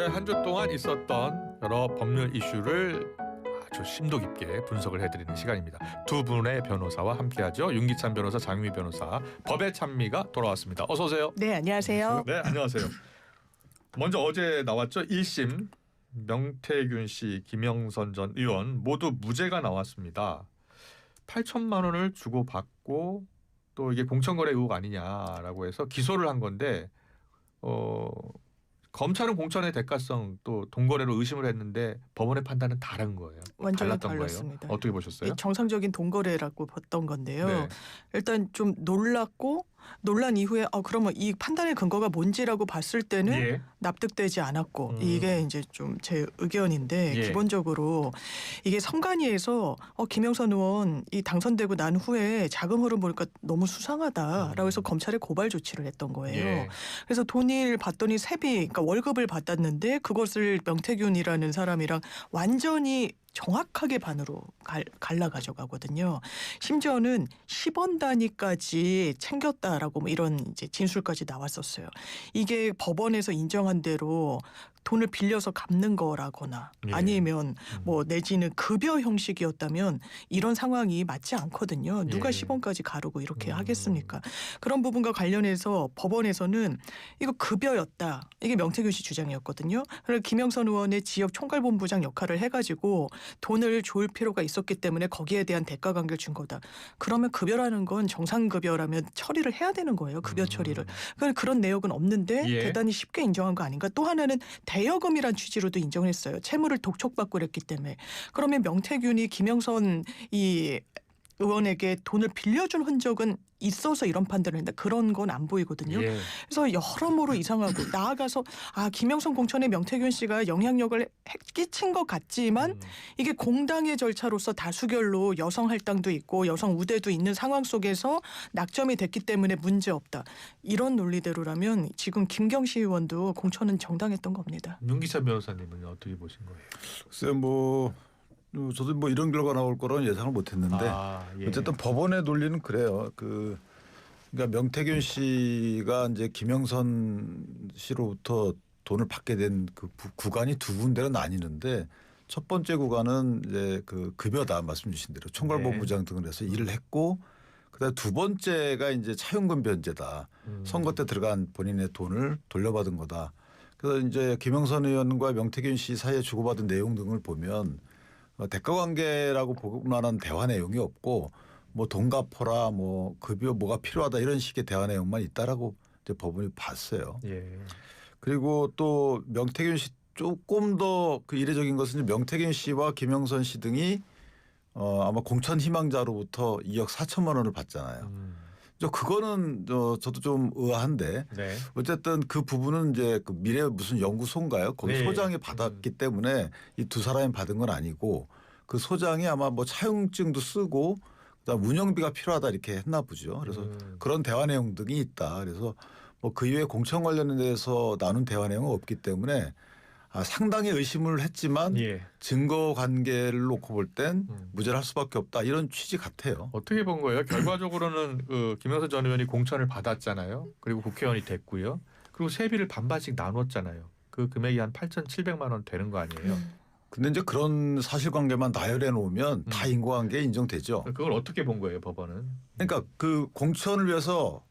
올해 한 주 동안 있었던 여러 법률 이슈를 아주 심도 깊게 분석을 해드리는 시간입니다. 두 분의 변호사와 함께하죠. 윤기찬 변호사, 장유미 변호사, 법의 찬미가 돌아왔습니다. 어서 오세요. 네, 안녕하세요. 네, 안녕하세요. 먼저 어제 나왔죠. 1심 명태균 씨, 김영선 전 의원 모두 무죄가 나왔습니다. 8천만 원을 주고받고 또 이게 공천거래 의혹 아니냐라고 해서 기소를 한 건데 검찰은 공천의 대가성 또 동거래로 의심을 했는데 법원의 판단은 다른 거예요. 완전히 달랐던 달랐습니다. 거예요. 어떻게 보셨어요? 정상적인 동거래라고 봤던 건데요. 네. 일단 좀 놀랐고 논란 이후에 그러면 이 판단의 근거가 뭔지라고 봤을 때는 예. 납득되지 않았고 이게 이제 좀 제 의견인데 예. 기본적으로 이게 선관위에서 김영선 의원 이 당선되고 난 후에 자금 흐름 보니까 너무 수상하다라고 해서 검찰에 고발 조치를 했던 거예요. 예. 그래서 돈을 받더니 세비, 그러니까 월급을 받았는데 그것을 명태균이라는 사람이랑 완전히 정확하게 반으로 갈라 가져가거든요. 심지어는 10원 단위까지 챙겼다라고 뭐 이런 이제 진술까지 나왔었어요. 이게 법원에서 인정한 대로 돈을 빌려서 갚는 거라거나 예. 아니면 뭐 내지는 급여 형식이었다면 이런 상황이 맞지 않거든요. 누가 예. 10원까지 가르고 이렇게 하겠습니까? 그런 부분과 관련해서 법원에서는 이거 급여였다. 이게 명태균 씨 주장이었거든요. 그래서 김영선 의원의 지역 총괄본부장 역할을 해가지고 돈을 줄 필요가 있었기 때문에 거기에 대한 대가 관계를 준 거다. 그러면 급여라는 건 정상급여라면 처리를 해야 되는 거예요. 급여 처리를. 그런 내역은 없는데 예. 대단히 쉽게 인정한 거 아닌가. 또 하나는 대여금이란 취지로도 인정했어요. 채무를 독촉받고 그랬기 때문에. 그러면 명태균이 김영선 이 의원에게 돈을 빌려준 흔적은 있어서 이런 판단을 했는데 그런 건 안 보이거든요. 예. 그래서 여러모로 이상하고 나아가서 김영선 공천에 명태균 씨가 영향력을 끼친 것 같지만 이게 공당의 절차로서 다수결로 여성 할당도 있고 여성 우대도 있는 상황 속에서 낙점이 됐기 때문에 문제없다. 이런 논리대로라면 지금 김경시 의원도 공천은 정당했던 겁니다. 윤기찬 변호사님은 어떻게 보신 거예요? 글쎄요, 저도 뭐 이런 결과 나올 거라는 예상을 못했는데 예. 어쨌든 법원의 논리는 그래요. 그러니까 명태균 씨가 이제 김영선 씨로부터 돈을 받게 된 그 구간이 두 군데로 나뉘는데 첫 번째 구간은 이제 그 급여다 말씀 주신 대로 총괄본부장 등을 해서 일을 했고 그다음에 두 번째가 이제 차용금 변제다. 선거 때 들어간 본인의 돈을 돌려받은 거다. 그래서 이제 김영선 의원과 명태균 씨 사이에 주고받은 내용 등을 보면 대가 관계라고 볼 만한 대화 내용이 없고 뭐 돈 갚아라 뭐 급여 뭐가 필요하다 이런 식의 대화 내용만 있다라고 이제 법원이 봤어요. 예. 그리고 또 명태균 씨 조금 더 그 이례적인 것은 명태균 씨와 김영선 씨 등이 아마 공천 희망자로부터 2억 4천만 원을 받잖아요. 그거는 저도 좀 의아한데 네. 어쨌든 그 부분은 이제 그 미래 무슨 연구소인가요? 거기 네. 소장이 받았기 때문에 이 두 사람이 받은 건 아니고 그 소장이 아마 뭐 차용증도 쓰고 그다음 운영비가 필요하다 이렇게 했나 보죠. 그래서 그런 대화 내용 등이 있다. 그래서 뭐 그 이후에 공천 관련돼서 나눈 대화 내용은 없기 때문에 상당히 의심을 했지만 예. 증거 관계를 놓고 볼 땐 무죄를 할 수밖에 없다 이런 취지 같아요. 어떻게 본 거예요? 결과적으로는 김영선 전 의원이 공천을 받았잖아요. 그리고 국회의원이 됐고요. 그리고 세비를 반반씩 나눴잖아요. 그 금액이 한 8,700만 원 되는 거 아니에요? 근데 이제 그런 사실관계만 나열해 놓으면 다 인과관계 인정되죠. 그걸 어떻게 본 거예요, 법원은? 그러니까 그 공천을 위해서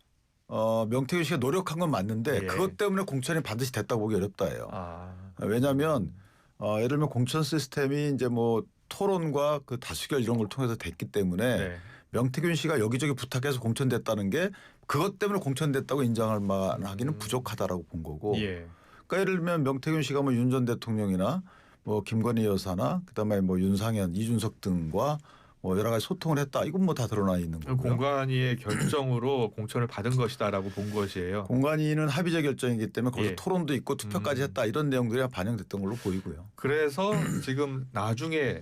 명태균 씨가 노력한 건 맞는데 예. 그것 때문에 공천이 반드시 됐다고 보기 어렵다예요. 아. 왜냐하면 예를 들면 공천 시스템이 이제 뭐 토론과 그 다수결 이런 걸 통해서 됐기 때문에 네. 명태균 씨가 여기저기 부탁해서 공천됐다는 게 그것 때문에 공천됐다고 인정할 만하기는 부족하다라고 본 거고. 예. 그러니까 예를 들면 명태균 씨가 뭐 윤 전 대통령이나 뭐 김건희 여사나 그다음에 뭐 윤상현, 이준석 등과 뭐 여러 가지 소통을 했다. 이건 뭐 다 드러나 있는 거고요. 공관위의 결정으로 공천을 받은 것이다라고 본 것이에요. 공관위는 합의제 결정이기 때문에 거기서 예. 토론도 있고 투표까지 했다. 이런 내용들이 반영됐던 걸로 보이고요. 그래서 지금 나중에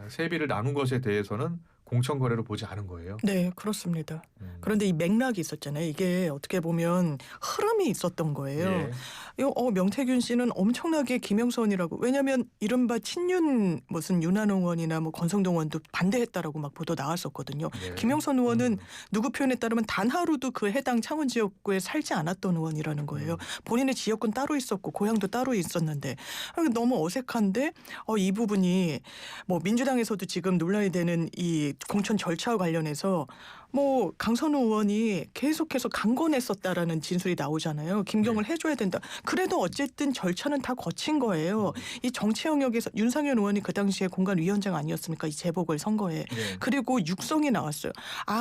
세비를 나눈 것에 대해서는 공천 거래로 보지 않은 거예요. 네, 그렇습니다. 그런데 이 맥락이 있었잖아요. 이게 어떻게 보면 흐름이 있었던 거예요. 예. 명태균 씨는 엄청나게 김영선이라고 왜냐하면 이른바 친윤 무슨 윤한 의원이나 뭐 권성동 의원도 반대했다라고 막 보도 나왔었거든요. 네. 김영선 의원은 누구 표현에 따르면 단 하루도 그 해당 창원 지역구에 살지 않았던 의원이라는 거예요. 본인의 지역군 따로 있었고 고향도 따로 있었는데 너무 어색한데 이 부분이 뭐 민주당에서도 지금 논란이 되는 이 공천 절차와 관련해서 뭐 강선우 의원이 계속해서 강권했었다라는 진술이 나오잖아요. 김경을 해줘야 된다. 그래도 어쨌든 절차는 다 거친 거예요. 이 정치 영역에서 윤상현 의원이 그 당시에 공관위원장 아니었습니까? 이 재보궐 선거에. 네. 그리고 육성이 나왔어요.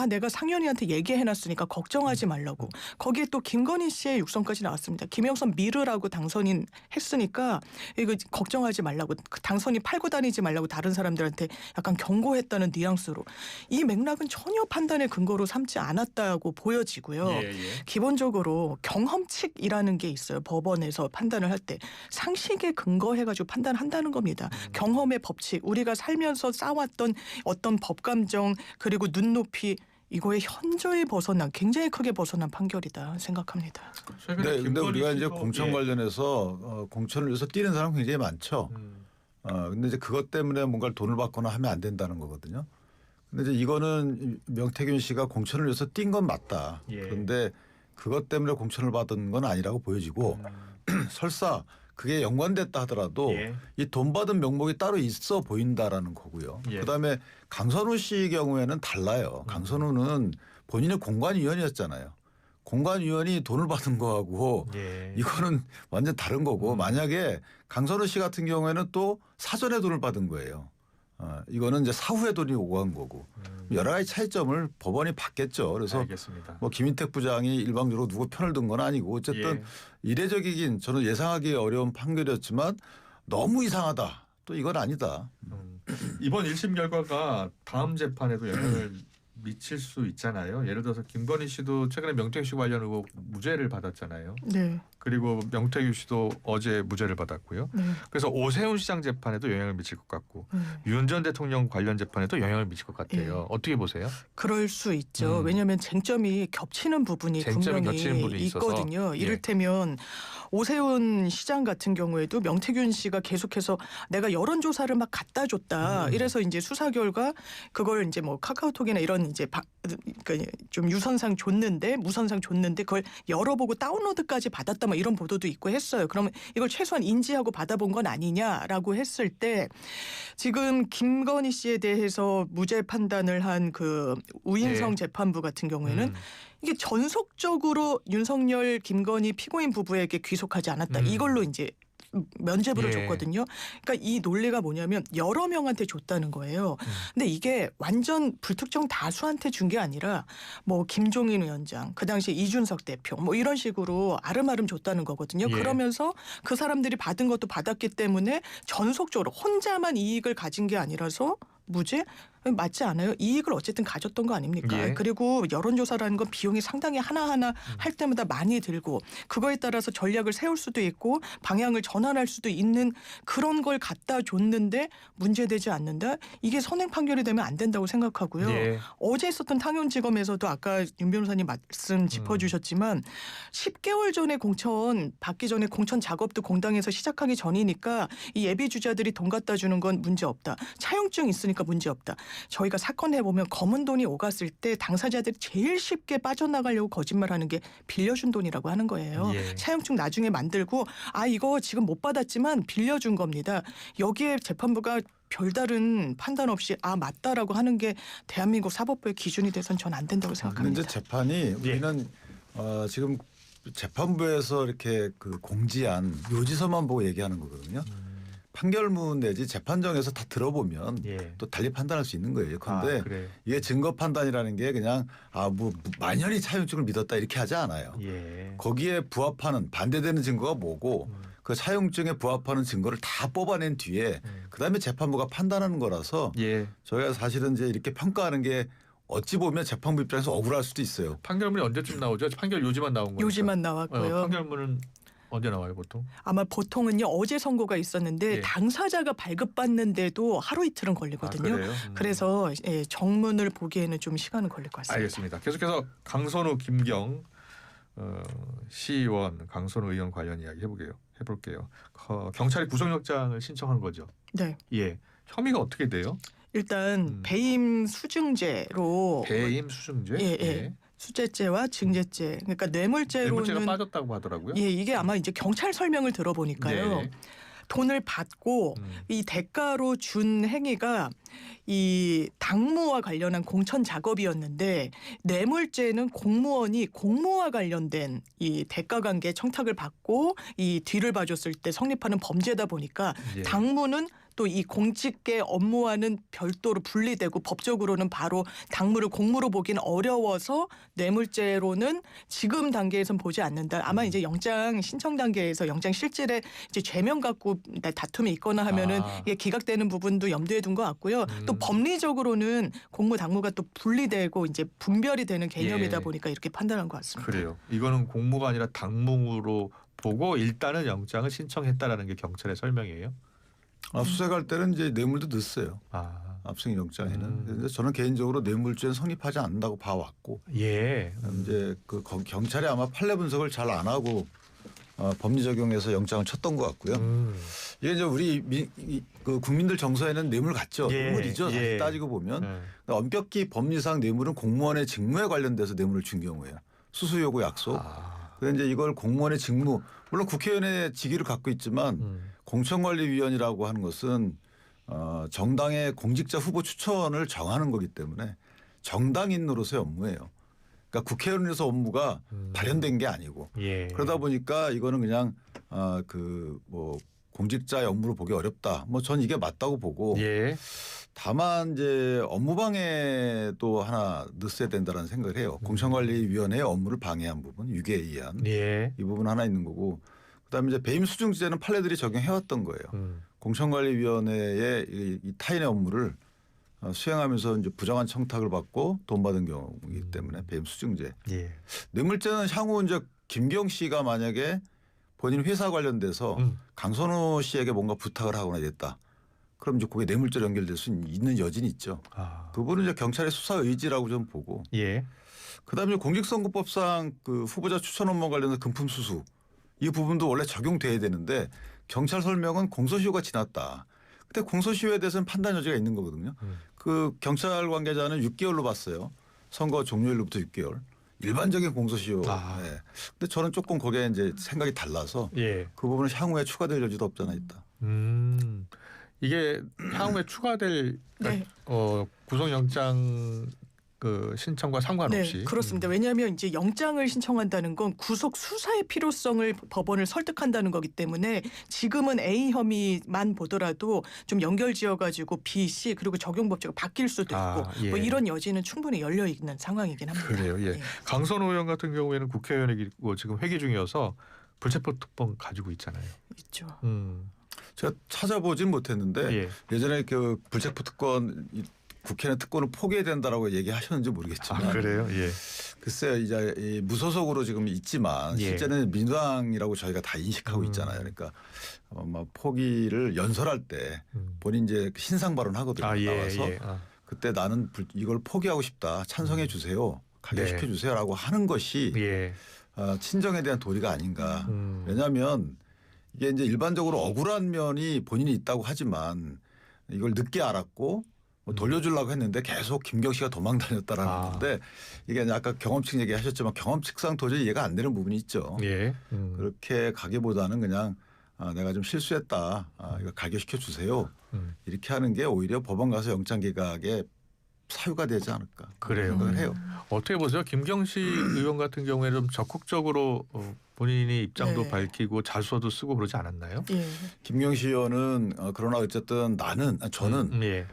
내가 상현이한테 얘기해놨으니까 걱정하지 말라고. 거기에 또 김건희 씨의 육성까지 나왔습니다. 김영선 미르라고 당선인 했으니까 이거 걱정하지 말라고. 당선이 팔고 다니지 말라고 다른 사람들한테 약간 경고했다는 뉘앙스로. 이 맥락은 전혀 판단의 근거로 삼지 않았다고 보여지고요. 예. 기본적으로 경험칙이라는 게 있어요. 법원에서 판단을 할 때 상식에 근거해가지고 판단한다는 겁니다. 경험의 법칙, 우리가 살면서 쌓았던 어떤 법감정 그리고 눈높이 이거에 현저히 벗어난 굉장히 크게 벗어난 판결이다 생각합니다. 최근에 네, 근데 김건희 우리가 이제 씨도, 공천 예. 관련해서 공천을 위해서 뛰는 사람 굉장히 많죠. 근데 이제 그것 때문에 뭔가 돈을 받거나 하면 안 된다는 거거든요. 근데 이제 이거는 명태균 씨가 공천을 위해서 뛴 건 맞다. 예. 그런데 그것 때문에 공천을 받은 건 아니라고 보여지고 설사 그게 연관됐다 하더라도 예. 이 돈 받은 명목이 따로 있어 보인다라는 거고요. 예. 그다음에 강선우 씨 경우에는 달라요. 강선우는 본인의 공관위원이었잖아요. 공관위원이 돈을 받은 거하고 예. 이거는 완전 다른 거고 만약에 강선우 씨 같은 경우에는 또 사전에 돈을 받은 거예요. 이거는 이제 사후에 돈이 오고 간 거고 여러 가지 차이점을 법원이 받겠죠. 그래서 알겠습니다. 뭐 김인택 부장이 일방적으로 누구 편을 든 건 아니고 어쨌든 이례적이긴 저는 예상하기 어려운 판결이었지만 너무 이상하다. 또 이건 아니다. 이번 1심 결과가 다음 재판에도 영향을 미칠 수 있잖아요. 예를 들어서 김건희 씨도 최근에 명태균 씨 관련 의혹 무죄를 받았잖아요. 네. 그리고 명태균 씨도 어제 무죄를 받았고요. 네. 그래서 오세훈 시장 재판에도 영향을 미칠 것 같고 윤 전 대통령 관련 재판에도 영향을 미칠 것 같아요. 어떻게 보세요? 그럴 수 있죠. 왜냐하면 쟁점이 겹치는 부분이 쟁점이 분명히 겹치는 부분이 있어서. 있거든요. 예. 이를테면 오세훈 시장 같은 경우에도 명태균 씨가 계속해서 내가 여론조사를 막 갖다 줬다. 이래서 이제 수사 결과 그걸 이제 뭐 카카오톡이나 이런 이제 그러니까 좀 유선상 줬는데 무선상 줬는데 그걸 열어보고 다운로드까지 받았다. 뭐 이런 보도도 있고 했어요. 그러면 이걸 최소한 인지하고 받아본 건 아니냐라고 했을 때 지금 김건희 씨에 대해서 무죄 판단을 한 그 우인성 네. 재판부 같은 경우에는 이게 전속적으로 윤석열, 김건희 피고인 부부에게 귀속하지 않았다. 이걸로 이제 면죄부를 예. 줬거든요. 그러니까 이 논리가 뭐냐면 여러 명한테 줬다는 거예요. 근데 이게 완전 불특정 다수한테 준 게 아니라 뭐 김종인 위원장, 그 당시 이준석 대표 뭐 이런 식으로 아름아름 줬다는 거거든요. 예. 그러면서 그 사람들이 받은 것도 받았기 때문에 전속적으로 혼자만 이익을 가진 게 아니라서 무죄? 맞지 않아요? 이익을 어쨌든 가졌던 거 아닙니까? 예. 그리고 여론조사라는 건 비용이 상당히 하나하나 할 때마다 많이 들고 그거에 따라서 전략을 세울 수도 있고 방향을 전환할 수도 있는 그런 걸 갖다 줬는데 문제되지 않는다? 이게 선행 판결이 되면 안 된다고 생각하고요. 예. 어제 있었던 탕현지검에서도 아까 윤 변호사님 말씀 짚어주셨지만 10개월 전에 공천 받기 전에 공천 작업도 공당에서 시작하기 전이니까 이 예비 주자들이 돈 갖다 주는 건 문제 없다. 차용증 있으니까 문제 없다. 저희가 사건 해보면 검은 돈이 오갔을 때 당사자들이 제일 쉽게 빠져나가려고 거짓말하는 게 빌려준 돈이라고 하는 거예요. 예. 차용증 나중에 만들고 이거 지금 못 받았지만 빌려준 겁니다. 여기에 재판부가 별다른 판단 없이 맞다라고 하는 게 대한민국 사법부의 기준이 돼선 전 안 된다고 근데 생각합니다. 이제 재판이 우리는 지금 재판부에서 이렇게 그 공지한 요지서만 보고 얘기하는 거거든요. 판결문 내지 재판정에서 다 들어보면 예. 또 달리 판단할 수 있는 거예요. 그런데 그래. 이게 증거 판단이라는 게 그냥 뭐 만연히 차용증을 믿었다 이렇게 하지 않아요. 예. 거기에 부합하는 반대되는 증거가 뭐고 그 차용증에 부합하는 증거를 다 뽑아낸 뒤에 그다음에 재판부가 판단하는 거라서 예. 저희가 사실은 이제 이렇게 평가하는 게 어찌 보면 재판부 입장에서 억울할 수도 있어요. 판결문이 언제쯤 나오죠? 판결 요지만 나온 거죠. 요지만 나왔고요. 판결문은 언제 나와요 보통? 아마 보통은요 어제 선고가 있었는데 예. 당사자가 발급받는데도 하루 이틀은 걸리거든요. 그래요? 그래서 정문을 보기에는 좀 시간은 걸릴 것 같습니다. 알겠습니다. 계속해서 강선우, 김경 시의원 강선우 의원 관련 이야기 해볼게요. 경찰이 구속영장을 신청한 거죠. 네. 예. 혐의가 어떻게 돼요? 일단 배임 수증죄로 배임 수증죄. 예. 수재죄와 증죄죄. 그러니까 뇌물죄로는 뇌물죄가 빠졌다고 하더라고요. 예, 이게 아마 이제 경찰 설명을 들어보니까요. 네. 돈을 받고 이 대가로 준 행위가 이 당무와 관련한 공천 작업이었는데 뇌물죄는 공무원이 공무와 관련된 이 대가 관계 청탁을 받고 이 뒤를 봐줬을 때 성립하는 범죄다 보니까 예. 당무는 또 이 공직계 업무와는 별도로 분리되고 법적으로는 바로 당무를 공무로 보기는 어려워서 뇌물죄로는 지금 단계에선 보지 않는다. 아마 이제 영장 신청 단계에서 영장 실질에 이제 죄명 갖고 다툼이 있거나 하면은 이게 기각되는 부분도 염두에 둔 것 같고요. 또 법리적으로는 공무 당무가 또 분리되고 이제 분별이 되는 개념이다 예. 보니까 이렇게 판단한 것 같습니다. 그래요. 이거는 공무가 아니라 당무로 보고 일단은 영장을 신청했다라는 게 경찰의 설명이에요. 수색할 때는 이제 뇌물도 넣었어요. 압수수색 영장에는. 그래서 저는 개인적으로 뇌물죄는 성립하지 않는다고 봐왔고, 예. 이제 그 경찰이 아마 판례 분석을 잘 안 하고 법리 적용해서 영장을 쳤던 것 같고요. 이게 이제 우리 그 국민들 정서에는 뇌물 같죠. 예. 뇌물이죠. 사실 예. 따지고 보면 예. 엄격히 법리상 뇌물은 공무원의 직무에 관련돼서 뇌물을 준 경우예요. 수수 요구 약속. 그런데 이제 이걸 공무원의 직무, 물론 국회의원의 직위를 갖고 있지만 공천관리위원이라고 하는 것은 정당의 공직자 후보 추천을 정하는 거기 때문에 정당인 노릇의 업무예요. 그러니까 국회의원으로서 업무가 발현된 게 아니고 예. 그러다 보니까 이거는 그냥 그 뭐 공직자의 업무로 보기 어렵다. 뭐 전 이게 맞다고 보고 예. 다만 이제 업무방해도 하나 넣었어야 된다는 생각을 해요. 공천관리위원회의 업무를 방해한 부분, 유기에 의한 예. 이 부분 하나 있는 거고, 그다음에 이제 배임 수증죄는 판례들이 적용해왔던 거예요. 공천관리위원회의 이 타인의 업무를 수행하면서 이제 부정한 청탁을 받고 돈 받은 경우이기 때문에 배임 수증죄. 예. 뇌물죄는 향후 이제 김경 씨가 만약에 본인 회사 관련돼서 강선호 씨에게 뭔가 부탁을 하거나 이랬다. 그럼 이제 그게 뇌물죄로 연결될 수 있는 여진이 있죠. 그 부분은 이제 경찰의 수사 의지라고 좀 보고. 예. 그다음에 공직선거법상 그 후보자 추천 업무 관련해서 금품 수수 이 부분도 원래 적용돼야 되는데 경찰 설명은 공소시효가 지났다. 근데 공소시효에 대해서는 판단 여지가 있는 거거든요. 그 경찰 관계자는 6개월로 봤어요. 선거 종료일로부터 6개월. 일반적인 공소시효. 네. 근데 저는 조금 거기에 이제 생각이 달라서 예. 그 부분은 향후에 추가될 여지도 없지 않아 있다. 이게 향후에 추가될 네. 구속영장 그 신청과 상관없이. 네, 그렇습니다. 왜냐하면 이제 영장을 신청한다는 건 구속 수사의 필요성을 법원을 설득한다는 거기 때문에 지금은 A 혐의만 보더라도 좀 연결지어가지고 B, C 그리고 적용 법제가 바뀔 수도 있고 예. 뭐 이런 여지는 충분히 열려 있는 상황이긴 합니다. 그래요. 예. 강선호 의원 같은 경우에는 국회의원이고 지금 회기 중이어서 불체포 특권 가지고 있잖아요. 있죠. 제가 찾아보진 못했는데 예. 예전에 그 불체포 특권 국회는 특권을 포기해야 된다라고 얘기하셨는지 모르겠지만 그래요. 예. 글쎄요, 이제 이 무소속으로 지금 있지만 예. 실제는 민주당이라고 저희가 다 인식하고 있잖아요. 그러니까 아마 포기를 연설할 때 본인 이제 신상 발언하거든요. 나와서 그때 나는 이걸 포기하고 싶다, 찬성해 주세요, 가결시켜 네. 주세요라고 하는 것이 예. 친정에 대한 도리가 아닌가. 왜냐하면 이게 이제 일반적으로 억울한 면이 본인이 있다고 하지만 이걸 늦게 알았고. 뭐 돌려주려고 했는데 계속 김경 씨가 도망 다녔다라는 건데 이게 아까 경험칙 얘기하셨지만 경험칙상 도저히 이해가 안 되는 부분이 있죠. 예. 그렇게 가기보다는 그냥 내가 좀 실수했다. 이거 가결시켜 주세요. 이렇게 하는 게 오히려 법원 가서 영장 기각의 사유가 되지 않을까. 그래요. 생각을 해요. 어떻게 보세요? 김경식 의원 같은 경우에는 좀 적극적으로 본인이 입장도 네. 밝히고 자수서도 쓰고 그러지 않았나요? 예. 김경식 의원은 그러나 어쨌든 저는 예.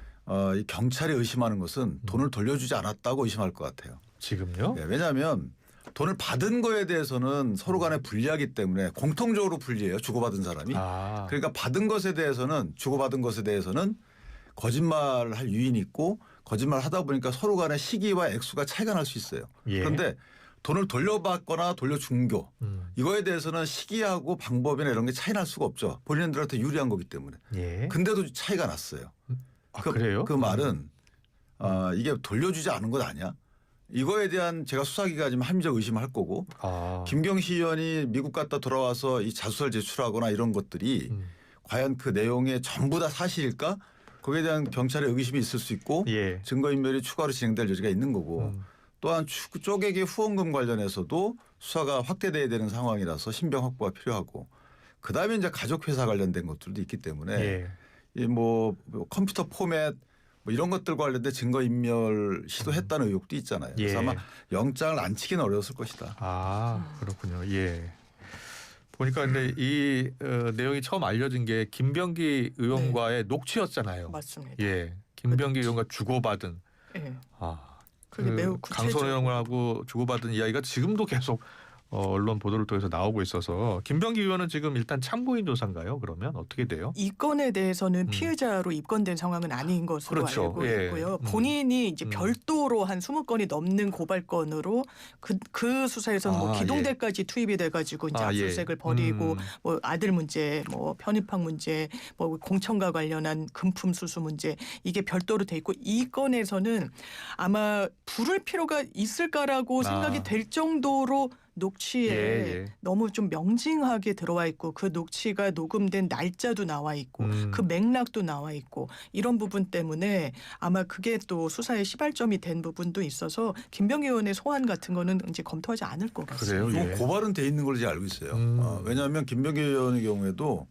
이 경찰이 의심하는 것은 돈을 돌려주지 않았다고 의심할 것 같아요. 지금요? 네, 왜냐하면 돈을 받은 거에 대해서는 서로 간에 불리하기 때문에 공통적으로 불리해요. 주고받은 사람이. 그러니까 받은 것에 대해서는 주고받은 것에 대해서는 거짓말할 유인이 있고 거짓말을 하다 보니까 서로 간의 시기와 액수가 차이가 날 수 있어요. 예. 그런데 돈을 돌려받거나 돌려준 거 이거에 대해서는 시기하고 방법이나 이런 게 차이 날 수가 없죠. 본인들한테 유리한 거기 때문에. 예. 근데도 차이가 났어요. 그래요? 그 말은 이게 돌려주지 않은 것 아니야? 이거에 대한 제가 수사기가 지금 합리적 의심을 할 거고 김경시 의원이 미국 갔다 돌아와서 이 자수서를 제출하거나 이런 것들이 과연 그 내용에 전부 다 사실일까? 거기에 대한 경찰의 의구심이 있을 수 있고 예. 증거인멸이 추가로 진행될 여지가 있는 거고 또한 쪼개기 후원금 관련해서도 수사가 확대돼야 되는 상황이라서 신병 확보가 필요하고 그다음에 이제 가족회사 관련된 것들도 있기 때문에 예. 이 뭐 컴퓨터 포맷 뭐 이런 것들 관련된 증거인멸 시도했다는 의혹도 있잖아요. 그래서 예. 아마 영장을 안 치기는 어려웠을 것이다. 아 그렇군요. 예. 보니까 근데 이 내용이 처음 알려진 게 김병기 의원과의 녹취였잖아요. 맞습니다. 예. 김병기 의원과 주고받은 예. 그 그게 매우 구체적으로. 강선호 의원하고 주고받은 이야기가 지금도 계속 언론 보도를 통해서 나오고 있어서 김병기 의원은 지금 일단 참고인 조사인가요? 그러면 어떻게 돼요? 이 건에 대해서는 피해자로 입건된 상황은 아닌 것으로 그렇죠. 알고 예. 있고요. 본인이 이제 음. 별도로 한 20건이 넘는 고발건으로 그 수사에서는 뭐 아, 기동대까지 투입이 돼가지고 이제 아, 압수수색을 예. 벌이고 뭐 아들 문제, 뭐 편입학 문제, 뭐 공천과 관련한 금품 수수 문제 이게 별도로 돼 있고 이 건에서는 아마 부를 필요가 있을까라고 생각이 될 정도로 녹취에 예. 너무 좀 명징하게 들어와 있고 그 녹취가 녹음된 날짜도 나와 있고 그 맥락도 나와 있고 이런 부분 때문에 아마 그게 또 수사의 시발점이 된 부분도 있어서 김병기 의원의 소환 같은 거는 이제 검토하지 않을 것 같습니다. 그래요? 뭐 고발은 돼 있는 걸로 제가 알고 있어요. 왜냐하면 김병기 의원의 경우에도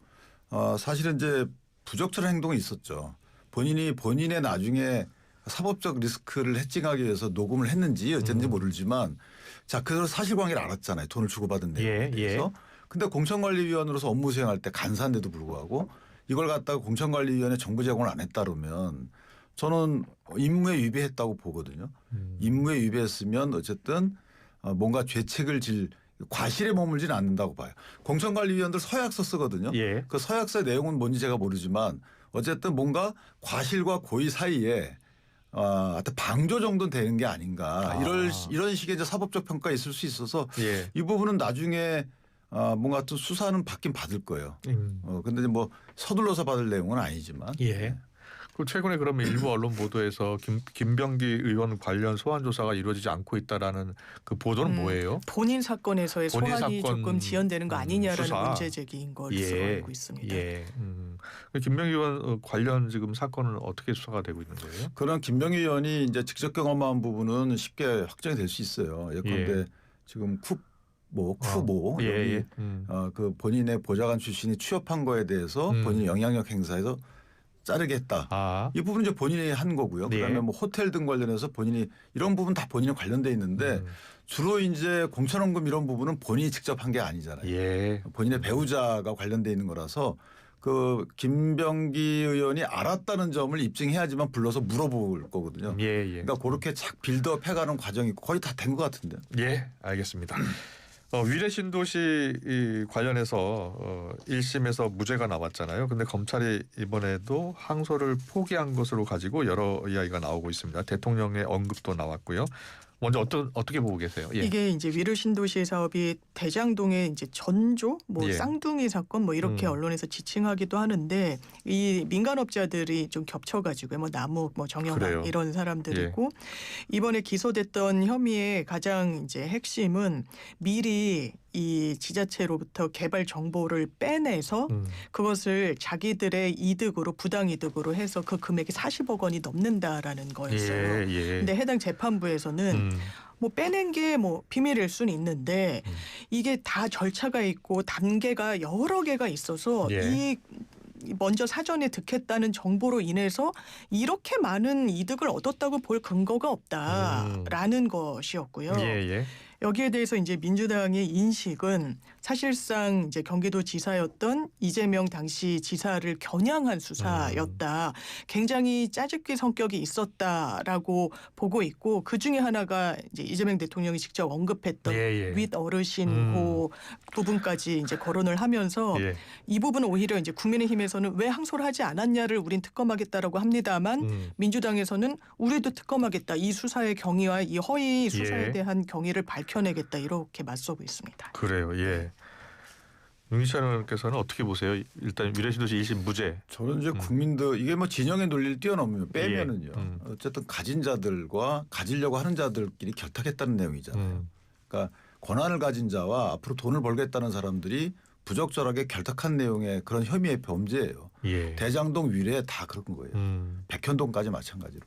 사실은 이제 부적절한 행동이 있었죠. 본인의 나중에 사법적 리스크를 해칭하기 위해서 녹음을 했는지 어쨌는지 모르지만 자, 그래서 사실관계를 알았잖아요. 돈을 주고받은 내용에 대해서. 근데 공천관리위원으로서 업무 수행할 때 간사인데도 불구하고 이걸 갖다가 공천관리위원회 정보 제공을 안 했다 그러면 저는 임무에 위배했다고 보거든요. 임무에 위배했으면 어쨌든 뭔가 죄책을 질 과실에 머물지는 않는다고 봐요. 공천관리위원들 서약서 쓰거든요. 예. 그 서약서의 내용은 뭔지 제가 모르지만 어쨌든 뭔가 과실과 고의 사이에 하여튼 방조 정도는 되는 게 아닌가. 이런 식의 이제 사법적 평가가 있을 수 있어서 예. 이 부분은 나중에 뭔가 또 수사는 받긴 받을 거예요. 근데 뭐 서둘러서 받을 내용은 아니지만. 예. 그 최근에 그러면 일부 언론 보도에서 김병기 의원 관련 소환 조사가 이루어지지 않고 있다라는 그 보도는 뭐예요? 본인 사건에서의 본인 소환이 사건, 조금 지연되는 거 아니냐라는 수사. 문제 제기인 것으로 예. 알고 있습니다. 예. 김병기 의원 관련 지금 사건은 어떻게 수사가 되고 있는 거예요? 그런 김병희 의원이 이제 직접 경험한 부분은 쉽게 확정이 될 수 있어요. 예컨대 지금 쿠모 예. 여기 예. 그 본인의 보좌관 출신이 취업한 거에 대해서 본인이 영향력 행사해서 자르게 했다. 이 부분은 이제 본인이 한 거고요. 네. 그다음에 뭐 호텔 등 관련해서 본인이 이런 부분 다 본인이 관련돼 있는데 주로 이제 공천원금 이런 부분은 본인이 직접 한 게 아니잖아요. 예. 본인의 배우자가 관련돼 있는 거라서 그 김병기 의원이 알았다는 점을 입증해야지만 불러서 물어볼 거거든요. 예. 그러니까 그렇게 착 빌드업 해가는 과정이 거의 다 된 것 같은데. 예, 알겠습니다. 위례 신도시 관련해서 1심에서 무죄가 나왔잖아요. 근데 검찰이 이번에도 항소를 포기한 것으로 가지고 여러 이야기가 나오고 있습니다. 대통령의 언급도 나왔고요. 먼저 어떻게 보고 계세요? 예. 이게 이제 위례 신도시 사업이 대장동의 이제 전조, 뭐 예. 쌍둥이 사건 뭐 이렇게 언론에서 지칭하기도 하는데 이 민간업자들이 좀 겹쳐가지고 뭐 남욱, 뭐 그래요. 정영학 이런 사람들이고 이번에 기소됐던 혐의의 가장 이제 핵심은 미리 이 지자체로부터 개발 정보를 빼내서 그것을 자기들의 이득으로 부당 이득으로 해서 그 금액이 40억 원이 넘는다라는 거였어요. 예. 근데 해당 재판부에서는 뭐 빼낸 게 뭐 비밀일 수는 있는데 이게 다 절차가 있고 단계가 여러 개가 있어서 이 먼저 사전에 득했다는 정보로 인해서 이렇게 많은 이득을 얻었다고 볼 근거가 없다라는 것이었고요. 예. 여기에 대해서 이제 민주당의 인식은 사실상 이제 경기도 지사였던 이재명 당시 지사를 겨냥한 수사였다. 굉장히 짜깁기 성격이 있었다라고 보고 있고 그 중에 하나가 이제 이재명 대통령이 직접 언급했던 윗 어르신 그 부분까지 이제 거론을 하면서 이 부분은 오히려 이제 국민의힘에서는 왜 항소를 하지 않았냐를 우린 특검하겠다라고 합니다만 민주당에서는 우리도 특검하겠다. 이 수사의 경위와 이 허위 수사에 대한 경위를 밝혀내겠다 이렇게 맞서고 있습니다. 그래요. 예. 윤기찬 의원께서는 어떻게 보세요? 일단 위례신도시 1심 무죄. 저는 이제 국민들 이게 뭐 진영의 논리를 뛰어넘으면 빼면은요. 예. 어쨌든 가진 자들과 가지려고 하는 자들끼리 결탁했다는 내용이잖아요. 그러니까 권한을 가진 자와 앞으로 돈을 벌겠다는 사람들이 부적절하게 결탁한 내용의 그런 혐의의 범죄예요. 예. 대장동 위례 다 그런 거예요. 백현동까지 마찬가지로.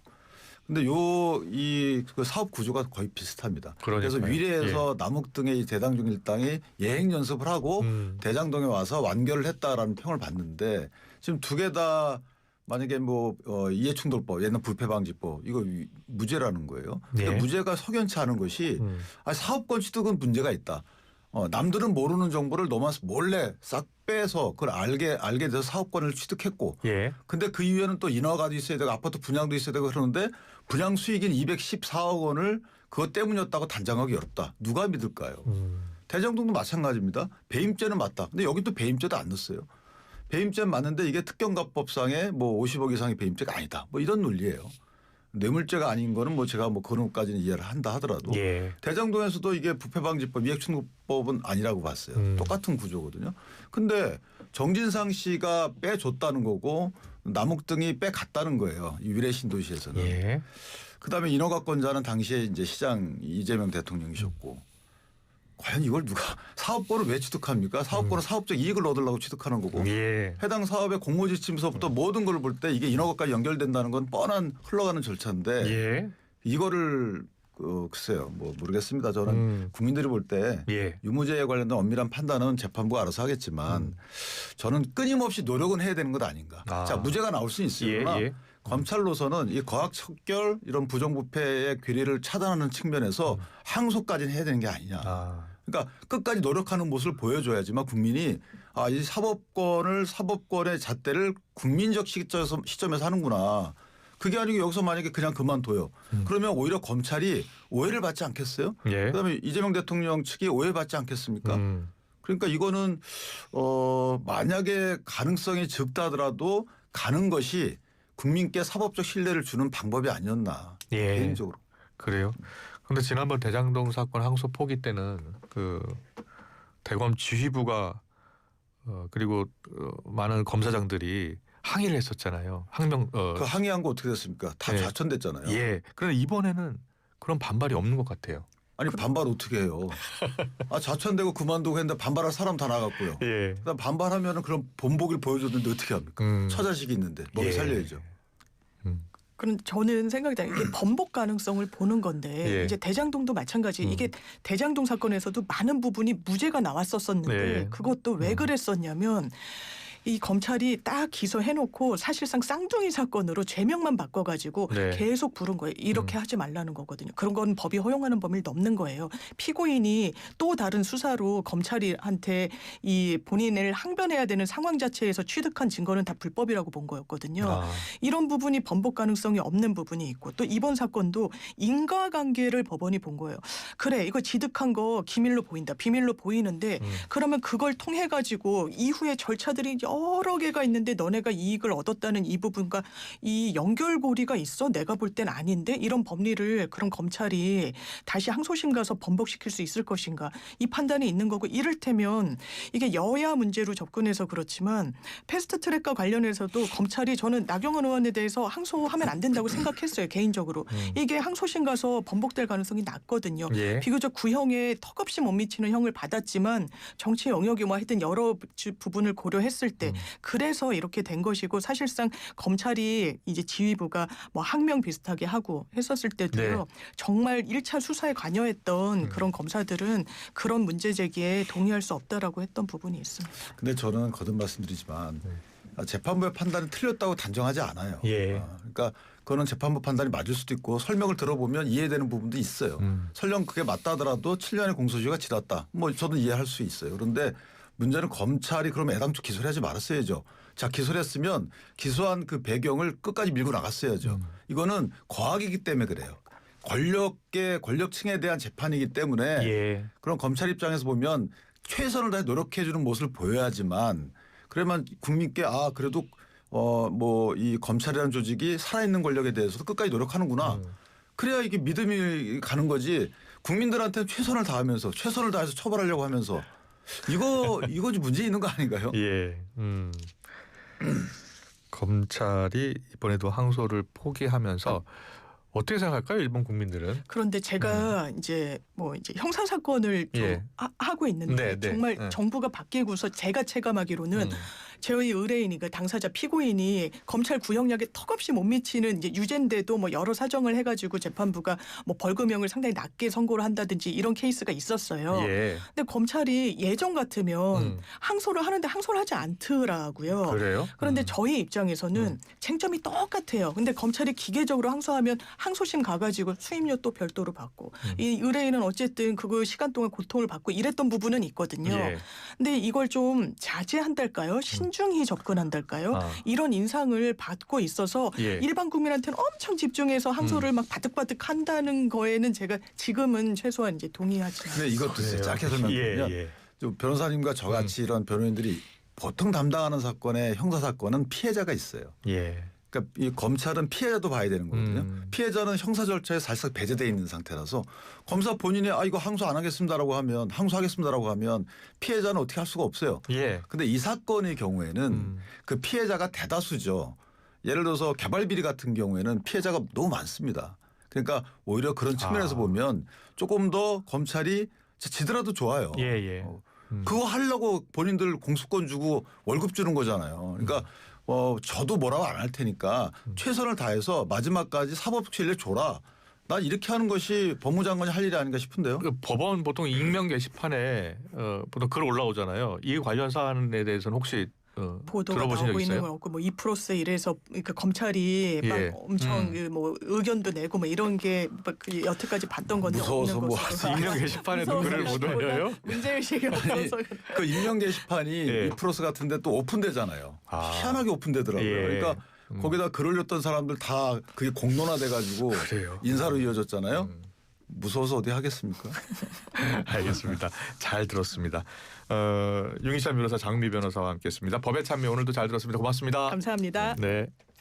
근데 그 사업 구조가 거의 비슷합니다. 그래서 그러니까요. 위례에서 남욱 등의 이 대장동 일당이 예행 연습을 하고 대장동에 와서 완결을 했다라는 평을 받는데 지금 두 개 다 만약에 뭐 이해충돌법, 옛날 부패방지법 이거 무죄라는 거예요. 근데 예. 무죄가 석연치 않은 것이 사업권 취득은 문제가 있다. 남들은 모르는 정보를 너만 몰래 싹 빼서 그걸 알게 돼서 사업권을 취득했고 예. 근데 그 이후에는 또 인허가도 있어야 되고 아파트 분양도 있어야 되고 그러는데 분양 수익인 214억 원을 그것 때문이었다고 단정하기 어렵다. 누가 믿을까요? 대장동도 마찬가지입니다. 배임죄는 맞다. 근데 여기 또 배임죄도 안 넣었어요. 배임죄는 맞는데 이게 특경가법상에 뭐 50억 이상의 배임죄가 아니다. 뭐 이런 논리예요. 뇌물죄가 아닌 거는 뭐 제가 뭐 그런까지는 이해를 한다 하더라도 예. 대장동에서도 이게 부패방지법, 이해충돌법은 아니라고 봤어요. 똑같은 구조거든요. 근데 정진상 씨가 빼줬다는 거고 남욱 등이 빼갔다는 거예요. 이 위례신도시에서는. 예. 그다음에 인허가권자는 당시에 이제 시장 이재명 대통령이셨고 과연 이걸 누가 사업권을 왜 취득합니까? 사업권은 사업적 이익을 얻으려고 취득하는 거고 예. 해당 사업의 공모지침서부터 모든 걸 볼 때 이게 인허가까지 연결된다는 건 뻔한 흘러가는 절차인데 예. 이거를 글쎄요 뭐 모르겠습니다. 저는 국민들이 볼 때 예. 유무죄에 관련된 엄밀한 판단은 재판부가 알아서 하겠지만 저는 끊임없이 노력은 해야 되는 것 아닌가. 아. 자 무죄가 나올 수는 있어요. 그러나 예. 검찰로서는 이 거액척결 이런 부정부패의 괴리를 차단하는 측면에서 항소까지는 해야 되는 게 아니냐. 아. 그러니까 끝까지 노력하는 모습을 보여줘야지만 국민이 이 사법권의 잣대를 국민적 시점에서 하는구나. 그게 아니고 여기서 만약에 그냥 그만둬요. 그러면 오히려 검찰이 오해를 받지 않겠어요? 예. 그다음에 이재명 대통령 측이 오해받지 않겠습니까? 그러니까 이거는 만약에 가능성이 적다 하더라도 가는 것이 국민께 사법적 신뢰를 주는 방법이 아니었나 예. 개인적으로. 그래요. 근데 지난번 대장동 사건 항소 포기 때는 그 대검 지휘부가 그리고 많은 검사장들이 항의를 했었잖아요. 그 항의한 거 어떻게 됐습니까? 다 예. 좌천됐잖아요. 예. 그런데 이번에는 그런 반발이 없는 것 같아요. 아니 반발 어떻게 해요? 좌천되고 그만두고 했는데 반발할 사람 다 나갔고요. 예. 그다음 반발하면은 그럼 본보기를 보여줬는데 어떻게 합니까? 처자식이 있는데 먹이 예. 살려야죠. 그럼 저는 생각이 나요. 이게 번복 가능성을 보는 건데 예. 이제 대장동도 마찬가지. 이게 대장동 사건에서도 많은 부분이 무죄가 나왔었는데 네. 그것도 왜 그랬었냐면 이 검찰이 딱 기소해놓고 사실상 쌍둥이 사건으로 죄명만 바꿔가지고 네. 계속 부른 거예요. 이렇게 하지 말라는 거거든요. 그런 건 법이 허용하는 범위를 넘는 거예요. 피고인이 또 다른 수사로 검찰한테 이 본인을 항변해야 되는 상황 자체에서 취득한 증거는 다 불법이라고 본 거였거든요. 아. 이런 부분이 번복 가능성이 없는 부분이 있고 또 이번 사건도 인과관계를 법원이 본 거예요. 그래 이거 지득한 거 기밀로 보인다. 비밀로 보이는데 그러면 그걸 통해 가지고 이후에 절차들이 여러 개가 있는데 너네가 이익을 얻었다는 이 부분과 이 연결고리가 있어? 내가 볼 땐 아닌데 이런 법리를 그럼 검찰이 다시 항소심 가서 번복시킬 수 있을 것인가 이 판단이 있는 거고 이를테면 이게 여야 문제로 접근해서 그렇지만 패스트트랙과 관련해서도 검찰이 저는 나경원 의원에 대해서 항소하면 안 된다고 생각했어요. 개인적으로. 이게 항소심 가서 번복될 가능성이 낮거든요. 예. 비교적 구형에 턱없이 못 미치는 형을 받았지만 정치 영역이 뭐 하여튼 여러 부분을 고려했을 때 그래서 이렇게 된 것이고 사실상 검찰이 이제 지휘부가 뭐 항명 비슷하게 하고 했었을 때도요. 네. 정말 1차 수사에 관여했던 그런 검사들은 그런 문제 제기에 동의할 수 없다라고 했던 부분이 있습니다. 근데 저는 거듭 말씀드리지만 재판부의 판단이 틀렸다고 단정하지 않아요. 예. 그러니까 그거는 재판부 판단이 맞을 수도 있고 설명을 들어보면 이해되는 부분도 있어요. 설령 그게 맞다 하더라도 7년의 공소시효가 지났다. 뭐 저는 이해할 수 있어요. 그런데 문제는 검찰이 그러면 애당초 기소를 하지 말았어야죠. 자 기소를 했으면 기소한 그 배경을 끝까지 밀고 나갔어야죠. 이거는 과학이기 때문에 그래요. 권력층에 대한 재판이기 때문에 예. 그런 검찰 입장에서 보면 최선을 다해 노력해 주는 모습을 보여야지만 그래야만 국민께 그래도 뭐 이 검찰이라는 조직이 살아있는 권력에 대해서도 끝까지 노력하는구나. 그래야 이게 믿음이 가는 거지. 국민들한테 최선을 다하면서 최선을 다해서 처벌하려고 하면서 이거 좀 문제 있는 거 아닌가요? 예. 검찰이 이번에도 항소를 포기하면서 어떻게 생각할까요, 일본 국민들은? 그런데 제가 이제 형사 사건을 좀 예. 하고 있는데 네, 네. 정말 네. 정부가 바뀌고서 제가 체감하기로는 저희 의뢰인이 그 당사자 피고인이 검찰 구형량에 턱없이 못 미치는 이제 유죄인데도 뭐 여러 사정을 해가지고 재판부가 뭐 벌금형을 상당히 낮게 선고를 한다든지 이런 케이스가 있었어요. 예. 근데 검찰이 예전 같으면 항소를 하는데 항소를 하지 않더라고요. 그래요? 그런데 저희 입장에서는 쟁점이 똑같아요. 근데 검찰이 기계적으로 항소하면 항소심 가가지고 수임료 또 별도로 받고 이 의뢰인은 어쨌든 그 시간 동안 고통을 받고 이랬던 부분은 있거든요. 예. 근데 이걸 좀 자제한달까요? 신중히 접근한달까요? 아. 이런 인상을 받고 있어서 예. 일반 국민한테는 엄청 집중해서 항소를 막 바득바득 한다는 거에는 제가 지금은 최소한 이제 동의하지 않습니다. 근데 이것도 그래요. 짧게 설명드리면 예, 예. 좀 변호사님과 저같이 이런 변호인들이 보통 담당하는 사건의 형사 사건은 피해자가 있어요. 예. 그러니까 이 검찰은 피해자도 봐야 되는 거거든요. 피해자는 형사 절차에 살짝 배제돼 있는 상태라서 검사 본인이 이거 항소 안 하겠습니다라고 하면 항소하겠습니다라고 하면 피해자는 어떻게 할 수가 없어요. 예. 근데 이 사건의 경우에는 그 피해자가 대다수죠. 예를 들어서 개발 비리 같은 경우에는 피해자가 너무 많습니다. 그러니까 오히려 그런 측면에서 보면 조금 더 검찰이 지더라도 좋아요. 예, 예. 그거 하려고 본인들 공수권 주고 월급 주는 거잖아요. 그러니까 저도 뭐라고 안 할 테니까 최선을 다해서 마지막까지 사법처리를 줘라. 난 이렇게 하는 것이 법무장관이 할 일이 아닌가 싶은데요. 그 법원 보통 익명 게시판에 보통 글 올라오잖아요. 이 관련 사안에 대해서는 혹시 보도가 들어보신 적 나오고 있는 있어요? 건 없고 뭐 2+에 이래서 그 검찰이 막 예. 엄청 그 뭐 의견도 내고 뭐 이런 게 그 여태까지 봤던 건데 무서워서 없는 뭐 것으로. 익명 게시판에도 글을 못 올려요? 문제의식이 없어서. 그 익명 게시판이 예. 이프로스 같은데 또 오픈되잖아요. 아. 희한하게 오픈되더라고요. 예. 그러니까 거기다 글 올렸던 사람들 다 그게 공론화돼 가지고 그래요. 인사로 이어졌잖아요. 무서워서 어디 하겠습니까? 알겠습니다. 잘 들었습니다. 윤희찬 변호사, 장미 변호사와 함께했습니다. 법에 참여 오늘도 잘 들었습니다. 고맙습니다. 감사합니다. 네.